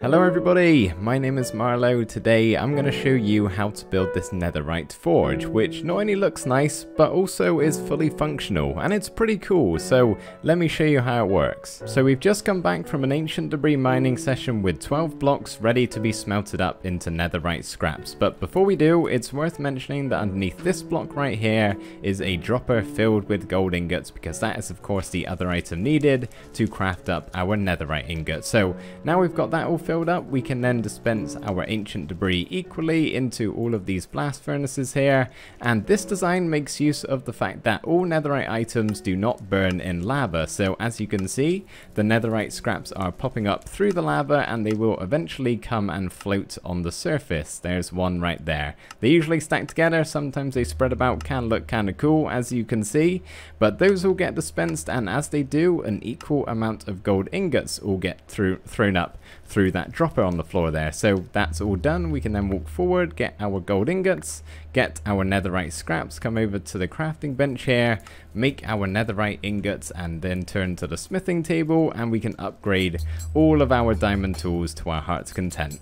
Hello everybody, my name is Marlo. Today I'm going to show you how to build this netherite forge, which not only looks nice, but also is fully functional, and it's pretty cool, so let me show you how it works. So we've just come back from an ancient debris mining session with 12 blocks ready to be smelted up into netherite scraps, but before we do, it's worth mentioning that underneath this block right here is a dropper filled with gold ingots, because that is of course the other item needed to craft up our netherite ingot. So now we've got that all filled up, we can then dispense our ancient debris equally into all of these blast furnaces here, and this design makes use of the fact that all netherite items do not burn in lava. So as you can see, the netherite scraps are popping up through the lava and they will eventually come and float on the surface. There's one right there. They usually stack together, sometimes they spread about, can look kind of cool as you can see, but those will get dispensed, and as they do, an equal amount of gold ingots will get thrown up through that dropper on the floor there. So that's all done. We can then walk forward, get our gold ingots, get our netherite scraps, come over to the crafting bench here, make our netherite ingots, and then turn to the smithing table, and we can upgrade all of our diamond tools to our heart's content.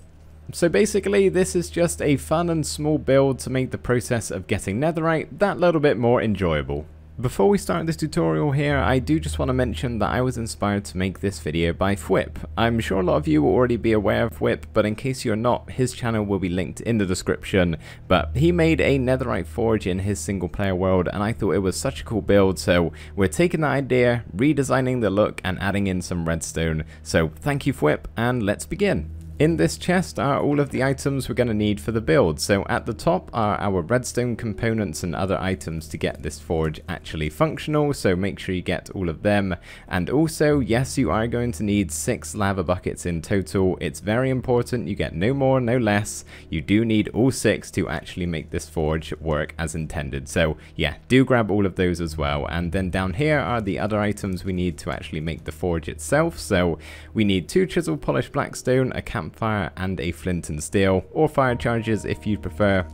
So basically this is just a fun and small build to make the process of getting netherite that little bit more enjoyable. Before we start this tutorial here, I do just want to mention that I was inspired to make this video by Fwip. I'm sure a lot of you will already be aware of Fwip, but in case you're not, his channel will be linked in the description. But he made a netherite forge in his single player world, and I thought it was such a cool build, so we're taking that idea, redesigning the look, and adding in some redstone. So thank you Fwip, and let's begin. In this chest are all of the items we're going to need for the build. So at the top are our redstone components and other items to get this forge actually functional, so make sure you get all of them. And also, yes, you are going to need 6 lava buckets in total. It's very important you get no more, no less. You do need all 6 to actually make this forge work as intended. So yeah, do grab all of those as well. And then down here are the other items we need to actually make the forge itself. So we need 2 chisel polished blackstone, a campfire, and a flint and steel, or fire charges if you prefer.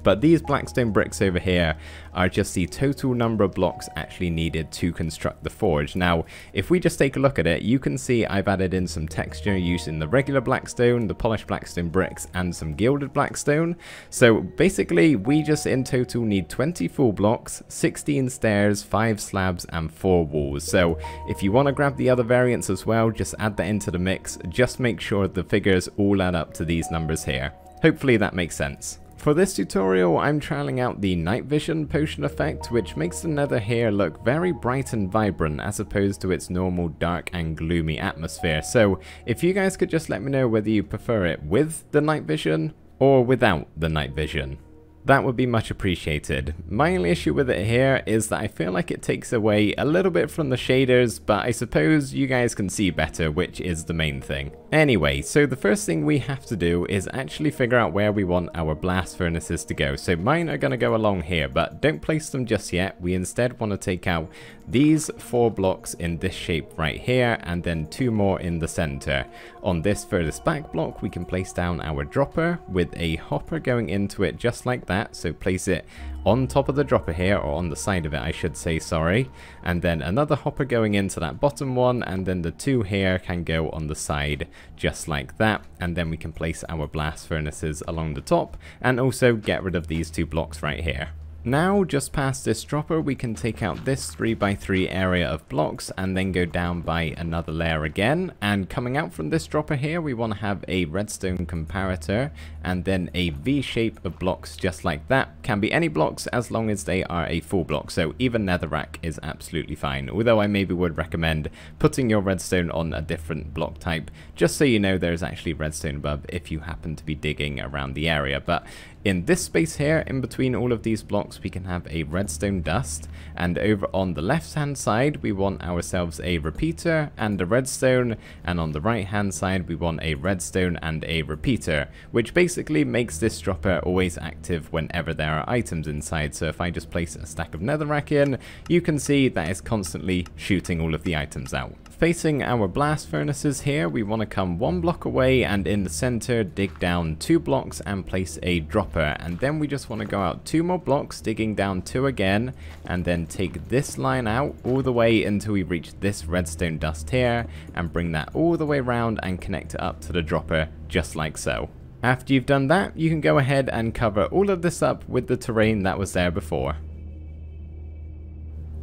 But these blackstone bricks over here are just the total number of blocks actually needed to construct the forge. Now, if we just take a look at it, you can see I've added in some texture using the regular blackstone, the polished blackstone bricks, and some gilded blackstone. So basically, we just in total need 20 full blocks, 16 stairs, 5 slabs, and 4 walls. So if you want to grab the other variants as well, just add that into the mix. Just make sure the figures all add up to these numbers here. Hopefully that makes sense. For this tutorial, I'm trialing out the night vision potion effect, which makes the nether here look very bright and vibrant as opposed to its normal dark and gloomy atmosphere. So if you guys could just let me know whether you prefer it with the night vision or without the night vision, that would be much appreciated. My only issue with it here is that I feel like it takes away a little bit from the shaders, but I suppose you guys can see better, which is the main thing. Anyway, so the first thing we have to do is actually figure out where we want our blast furnaces to go. So mine are going to go along here, but don't place them just yet. We instead want to take out these 4 blocks in this shape right here, and then 2 more in the center. On this furthest back block, we can place down our dropper with a hopper going into it just like that. So place it on top of the dropper here, or on the side of it I should say, sorry, and then another hopper going into that bottom one, and then the 2 here can go on the side just like that, and then we can place our blast furnaces along the top and also get rid of these 2 blocks right here. Now, just past this dropper, we can take out this 3x3 area of blocks and then go down by another layer again. And coming out from this dropper here, we want to have a redstone comparator and then a V shape of blocks just like that. Can be any blocks as long as they are a full block. So even netherrack is absolutely fine. Although I maybe would recommend putting your redstone on a different block type, just so you know there's actually redstone above if you happen to be digging around the area. But in this space here, in between all of these blocks, we can have a redstone dust, and over on the left hand side we want ourselves a repeater and a redstone, and on the right hand side we want a redstone and a repeater, which basically makes this dropper always active whenever there are items inside. So if I just place a stack of netherrack in, you can see that it's constantly shooting all of the items out. Facing our blast furnaces here, we want to come 1 block away and in the center dig down 2 blocks and place a dropper, and then we just want to go out 2 more blocks, digging down 2 again, and then take this line out all the way until we reach this redstone dust here, and bring that all the way around and connect it up to the dropper just like so. After you've done that, you can go ahead and cover all of this up with the terrain that was there before.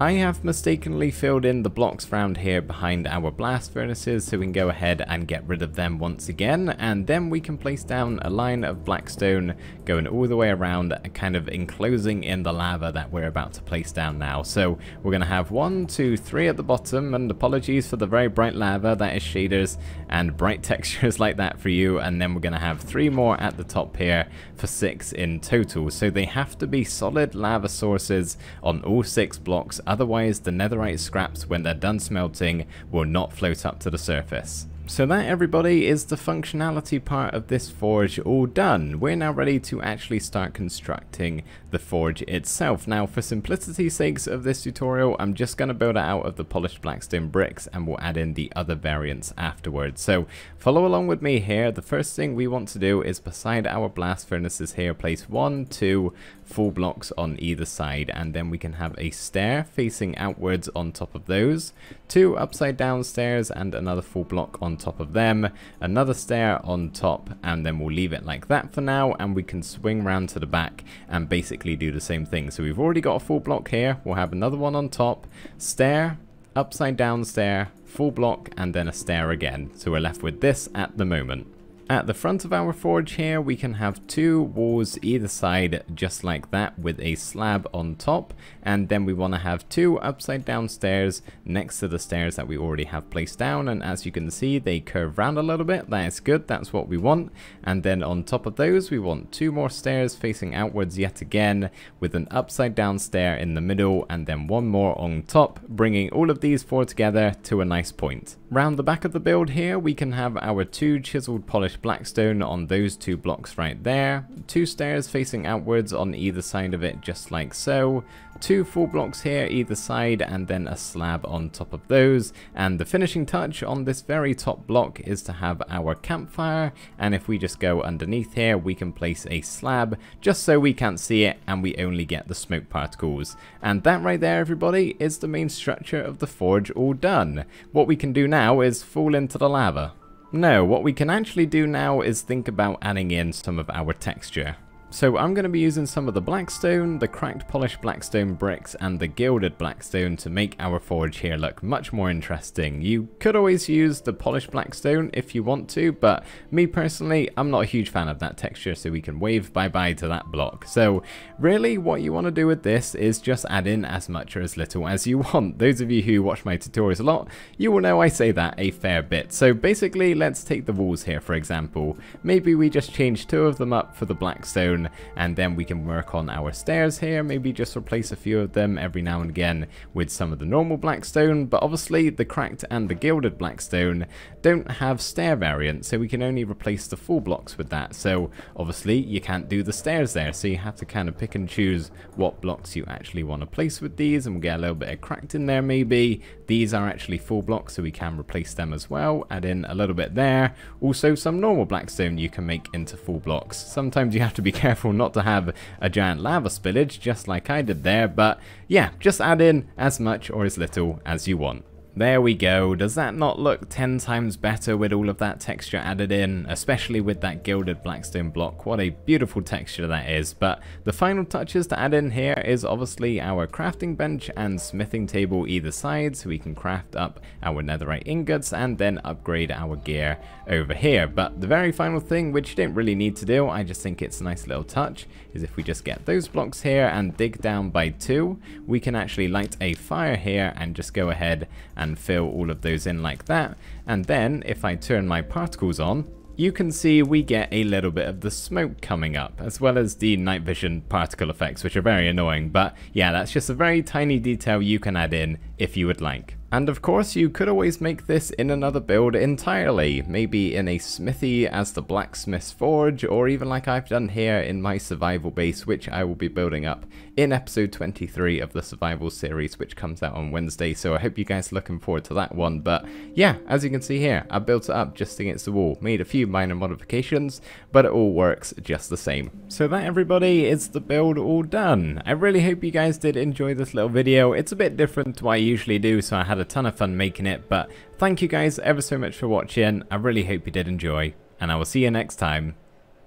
I have mistakenly filled in the blocks around here behind our blast furnaces, so we can go ahead and get rid of them once again, and then we can place down a line of blackstone going all the way around, kind of enclosing in the lava that we're about to place down now. So we're going to have 1, 2, 3 at the bottom, and apologies for the very bright lava, that is shaders and bright textures like that for you, and then we're going to have 3 more at the top here for 6 in total. So they have to be solid lava sources on all 6 blocks. Otherwise, the netherite scraps, when they're done smelting, will not float up to the surface. So that, everybody, is the functionality part of this forge all done. We're now ready to actually start constructing the forge itself. Now, for simplicity's sakes of this tutorial, I'm just going to build it out of the polished blackstone bricks, and we'll add in the other variants afterwards. So follow along with me here. The first thing we want to do is, beside our blast furnaces here, place 1, 2 full blocks on either side, and then we can have a stair facing outwards on top of those, 2 upside down stairs and another full block on top of them, another stair on top, and then we'll leave it like that for now, and we can swing round to the back and basically do the same thing. So we've already got a full block here, we'll have another one on top, stair, upside down stair, full block, and then a stair again. So we're left with this at the moment. At the front of our forge here, we can have 2 walls either side just like that with a slab on top, and then we want to have 2 upside down stairs next to the stairs that we already have placed down, and as you can see, they curve round a little bit. That is good, that's what we want. And then on top of those, we want 2 more stairs facing outwards yet again with an upside down stair in the middle, and then 1 more on top, bringing all of these 4 together to a nice point. Round the back of the build here, we can have our 2 chiseled polished blackstone on those 2 blocks right there, 2 stairs facing outwards on either side of it just like so, 2 full blocks here either side, and then a slab on top of those. And the finishing touch on this very top block is to have our campfire, and if we just go underneath here, we can place a slab just so we can't see it and we only get the smoke particles. And that right there, everybody, is the main structure of the forge all done. What we can do now is fall into the lava. No, what we can actually do now is think about adding in some of our texture. So I'm going to be using some of the blackstone, the cracked polished blackstone bricks, and the gilded blackstone to make our forge here look much more interesting. You could always use the polished blackstone if you want to, but me personally, I'm not a huge fan of that texture, so we can wave bye-bye to that block. So really what you want to do with this is just add in as much or as little as you want. Those of you who watch my tutorials a lot, you will know I say that a fair bit. So basically, let's take the walls here for example. Maybe we just change 2 of them up for the blackstone, and then we can work on our stairs here, maybe just replace a few of them every now and again with some of the normal blackstone. But obviously the cracked and the gilded blackstone don't have stair variant, so we can only replace the full blocks with that. So obviously you can't do the stairs there, so you have to kind of pick and choose what blocks you actually want to place with these, and we'll get a little bit of cracked in there maybe. These are actually full blocks, so we can replace them as well, add in a little bit there. Also some normal blackstone you can make into full blocks. Sometimes you have to be careful not to have a giant lava spillage just like I did there, but yeah, just add in as much or as little as you want. There we go. Does that not look 10 times better with all of that texture added in, especially with that gilded blackstone block? What a beautiful texture that is. But the final touches to add in here is obviously our crafting bench and smithing table either side, so we can craft up our netherite ingots and then upgrade our gear over here. But the very final thing, which you don't really need to do, I just think it's a nice little touch, is if we just get those blocks here and dig down by 2, we can actually light a fire here and just go ahead and fill all of those in like that. And then if I turn my particles on, you can see we get a little bit of the smoke coming up, as well as the night vision particle effects, which are very annoying. But yeah, that's just a very tiny detail you can add in if you would like. And of course, you could always make this in another build entirely, maybe in a smithy as the blacksmith's forge, or even like I've done here in my survival base, which I will be building up in episode 23 of the survival series, which comes out on Wednesday. So I hope you guys are looking forward to that one. But yeah, as you can see here, I built it up just against the wall, made a few minor modifications, but it all works just the same. So that, everybody, is the build all done. I really hope you guys did enjoy this little video. It's a bit different to what I usually do, so I had a ton of fun making it, but thank you guys ever so much for watching. I really hope you did enjoy, and I will see you next time.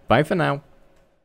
Bye for now.